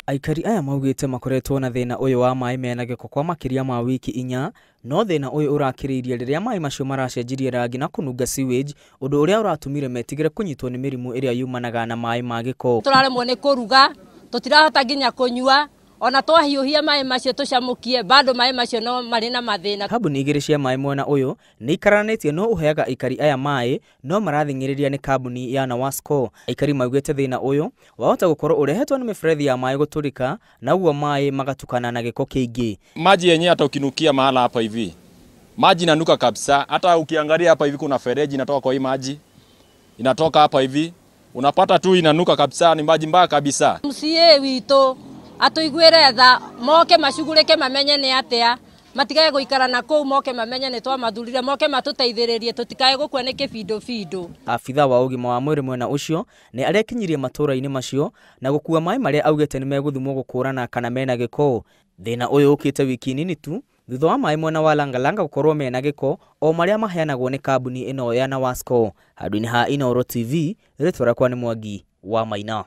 Aikari aya maugite makoretwo na thina uyu wa maai mena giko kwa makiria ma wiki 4, no thina uyu urakiririe riria maai macio maracenjirie rangi na kununga sewage, undu uria uratumire metigire kunyitwo ni mirimu iria yumanaga na maai ma giko. Turaremwo ni kuruga, tutirahota nginya kunyua, ona twahiuhia maai macio tucamukie bado maai macio no mari na mathina. Kambuni igiri cia maai mwena uyu ni ikaranitie no uheaga aikari aya maai no marathingiriria ni kambuni ya Nawasco. Aikari maugite thina uyu wahota gukorwo urehetwo ni miberethi ya maai guturika na uguo maai magatukana na giko kiingi. Maji yenyewe hata ukinukia mahala hapa hivi, maji inanuka kabisa. Hata ukiangalia hapa hivi kuna fereji inatoka kwa hii maji, inatoka hapa hivi, unapata tu inanuka kabisa, ni maji mbaya kabisa. Msie wito atuiguire tha moke macugurike mamenye ni atia, matigaye guikara na kou moke mamenye ni twa mathurire, moke matuteithiririe tutikaye gukua ni kibindo. Afitha wa ugima wa mwiri mwena ucio ni arekinyirie matura-ini macio na gukua maai maria augite ni meguthimwo gukurana kana mena giko. Thina uyu ukite wiki nini tu thutha wa maai mwena wa Langalanga gukorwo mena giko o maria maheanagwo ni kambuni ino ya Nawasco. Handũ-inĩ ha Inooro TV, ritwa rakwa ni Mwangi wa Maina.